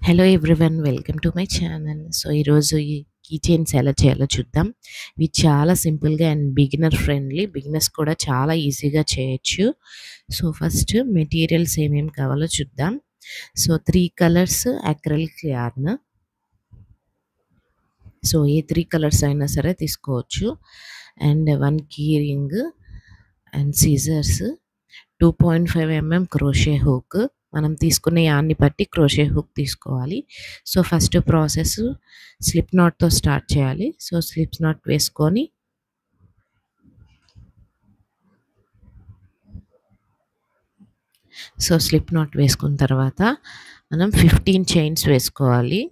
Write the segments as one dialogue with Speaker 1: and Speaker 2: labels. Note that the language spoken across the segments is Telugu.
Speaker 1: Hello everyone, welcome to my channel. So ఈరోజు ఈ కీ చైన్స్ ఎలా చేయాలో చూద్దాం. ఇవి చాలా సింపుల్గా అండ్ బిగినర్ ఫ్రెండ్లీ, బిగినర్స్ కూడా చాలా ఈజీగా చేయొచ్చు. సో ఫస్ట్ మెటీరియల్స్ ఏమేమి కావాలో చూద్దాం. So 3 colours acrylic yarn. So ఏ 3 కలర్స్ అయినా సరే తీసుకోవచ్చు. And 1 key ring and scissors, 2.5 mm crochet hook. మనం తీసుకునే యాన్ని బట్టి క్రోషే హుక్ తీసుకోవాలి. సో ఫస్ట్ ప్రాసెస్ స్లిప్ నాట్తో స్టార్ట్ చేయాలి. సో స్లిప్ నాట్ వేసుకొని స్లిప్ నాట్ వేసుకున్న తర్వాత మనం 15 చైన్స్ వేసుకోవాలి.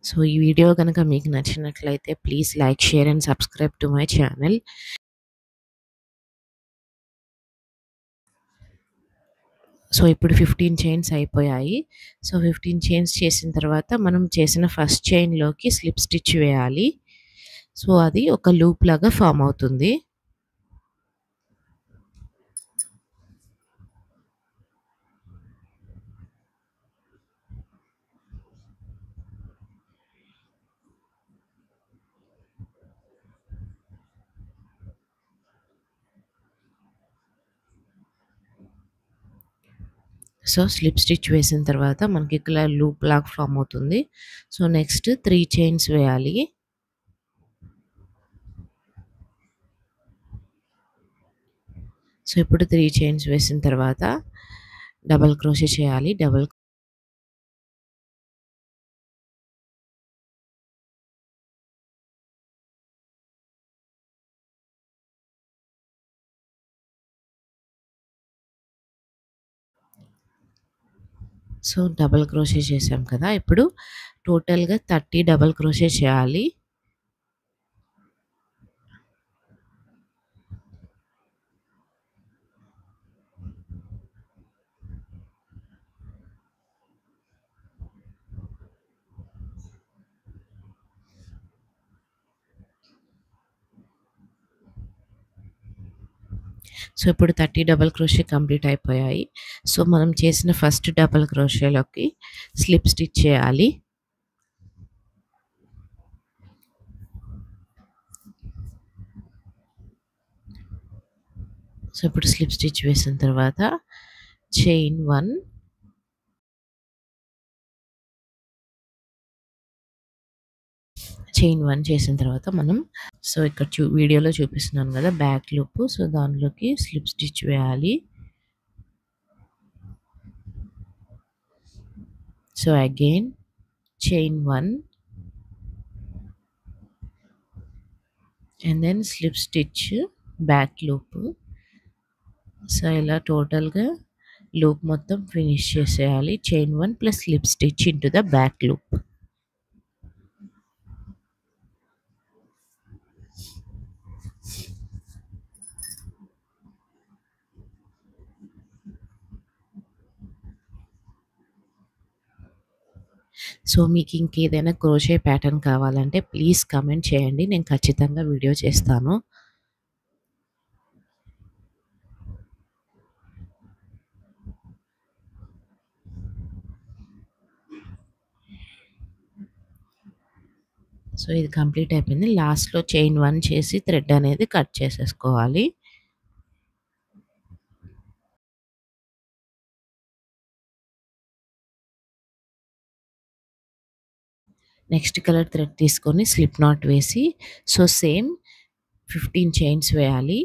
Speaker 1: సో ఈ వీడియో కనుక మీకు నచ్చినట్లయితే please like, share and subscribe to my channel. So ఇప్పుడు 15 చైన్స్ అయిపోయాయి. సో 15 చైన్స్ చేసిన తర్వాత మనం చేసిన ఫస్ట్ చైన్లోకి స్లిప్ స్టిచ్ వేయాలి. సో అది ఒక లూప్ లాగా ఫామ్ అవుతుంది. సో స్లిప్ స్టిచ్ వేసిన తర్వాత మనకి ఇక్కడ లూప్ లాగా ఫామ్ అవుతుంది. సో నెక్స్ట్ 3 చైన్స్ వేయాలి. సో ఇప్పుడు 3 చైన్స్ వేసిన తర్వాత డబల్ క్రోషే చేయాలి. డబల్ క్రోషే చేసాం కదా, ఇప్పుడు టోటల్గా 30 డబల్ క్రోషే చేయాలి. సో ఇప్పుడు 30 డబల్ క్రోషే కంప్లీట్ అయిపోయాయి. సో మనం చేసిన ఫస్ట్ డబల్ క్రోషేలోకి స్లిప్ స్టిచ్ చేయాలి. సో ఇప్పుడు స్లిప్ స్టిచ్ వేసిన తర్వాత చైన్ 1, చేసిన తర్వాత మనం ఇక్కడ వీడియోలో చూపిస్తున్నాను కదా బ్యాక్ లూప్. సో దానిలోకి స్లిప్ స్టిచ్ వేయాలి. So again chain 1 and then slip stitch back loop. So ఇలా టోటల్గా లూప్ మొత్తం ఫినిష్ చేసేయాలి. Chain 1 plus slip stitch into the back loop. So మీకు ఇంకేదైనా క్రోషే ప్యాటర్న్ కావాలంటే ప్లీజ్ కమెంట్ చేయండి, నేను ఖచ్చితంగా వీడియో చేస్తాను. సో ఇది కంప్లీట్ అయిపోయింది. లాస్ట్లో చైన్ 1 చేసి థ్రెడ్ అనేది కట్ చేసేసుకోవాలి. నెక్స్ట్ కలర్ థ్రెడ్ తీసుకొని స్లిప్ నాట్ వేసి సేమ్ 15 చైన్స్ వేయాలి.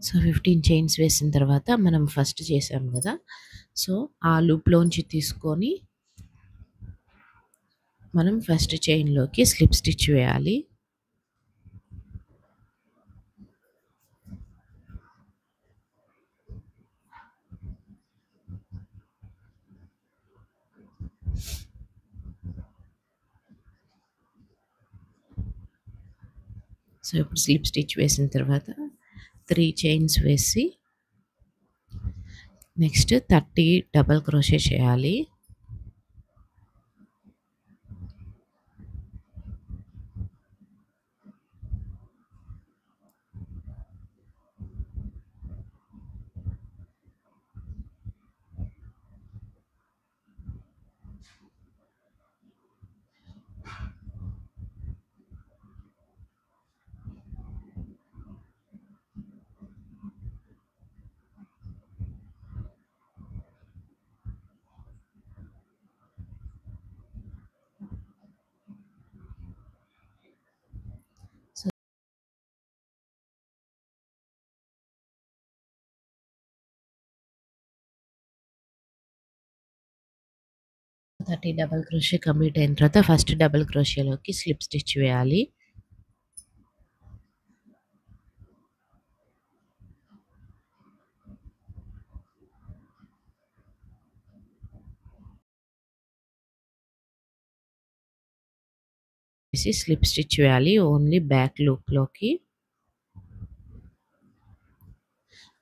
Speaker 1: సో 15 చైన్స్ వేసిన తర్వాత మనం ఫస్ట్ చేసాం కదా, సో ఆ లూప్లోంచి తీసుకొని మనం ఫస్ట్ చైన్లోకి స్లిప్ స్టిచ్ వేయాలి. సో ఇప్పుడు స్లిప్ స్టిచ్ వేసిన తర్వాత 3 చైన్స్ వేసి నెక్స్ట్ 30 డబల్ క్రోషే చేయాలి. సో 30 డబల్ క్రోషే కంప్లీట్ అయిన తర్వాత ఫస్ట్ డబల్ క్రోషేలోకి స్లిప్ స్టిచ్ వేయాలి. స్లిప్ స్టిచ్ వేయాలి ఓన్లీ బ్యాక్ లూప్లోకి.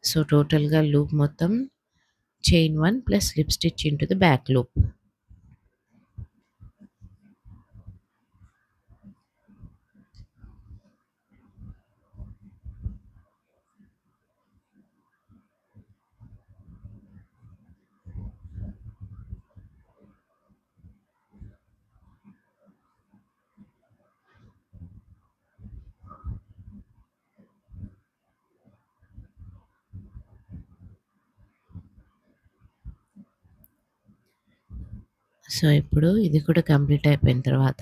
Speaker 1: సో టోటల్గా లూప్ మొత్తం chain 1 plus slip stitch into the back loop. So ఇప్పుడు ఇది కూడా కంప్లీట్ అయిపోయిన తర్వాత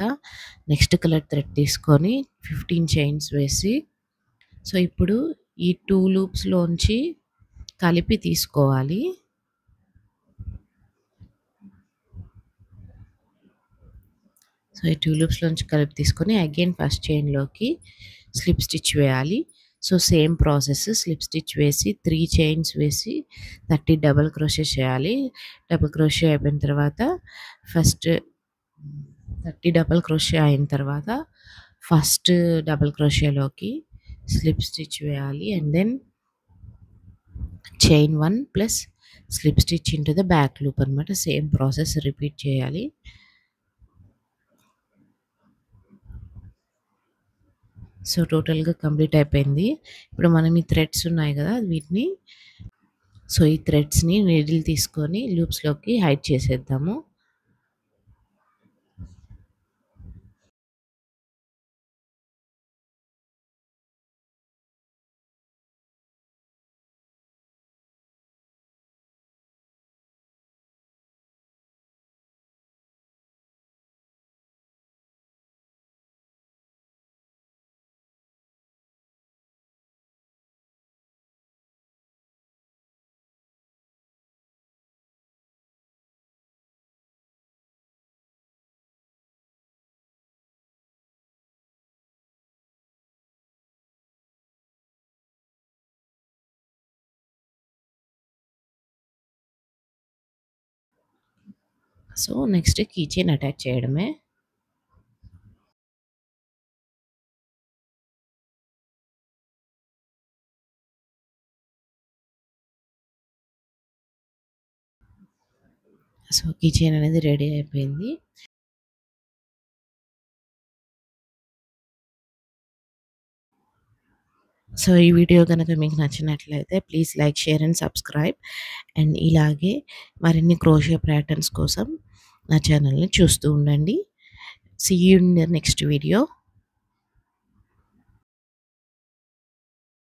Speaker 1: నెక్స్ట్ కలర్ థ్రెడ్ తీసుకొని 15 చైన్స్ వేసి సో ఇప్పుడు ఈ 2 లూప్స్లోంచి కలిపి తీసుకోవాలి. సో ఈ 2 లూప్స్లోంచి కలిపి తీసుకొని అగైన్ ఫస్ట్ చైన్లోకి స్లిప్ స్టిచ్ వేయాలి. So same process slip stitch వేసి 3 చైన్స్ వేసి 30 డబల్ క్రోషే చేయాలి. డబల్ క్రోషే అయిపోయిన తర్వాత ఫస్ట్ 30 డబల్ క్రోషే అయిన తర్వాత ఫస్ట్ డబల్ క్రోషేలోకి స్లిప్ స్టిచ్ వేయాలి and then chain 1 plus slip stitch into the back loop అనమాట. సేమ్ ప్రాసెస్ రిపీట్ చేయాలి. సో టోటల్గా కంప్లీట్ అయిపోయింది. ఇప్పుడు మనం ఈ థ్రెడ్స్ ఉన్నాయి కదా వీటిని సో ఈ థ్రెడ్స్ని నీడిల్ తీసుకొని లూప్స్లోకి హైడ్ చేసేద్దాము. So next key chain attach చేయడమే. సో కీ చైన్ అనేది రెడీ అయిపోయింది. సో ఈ వీడియో కనుక మీకు నచ్చినట్లయితే please like, share and subscribe. And ఇలాగే మరిన్ని క్రోషియో ప్యాటర్న్స్ కోసం నా ఛానల్ని చూస్తూ ఉండండి. See you in the next video.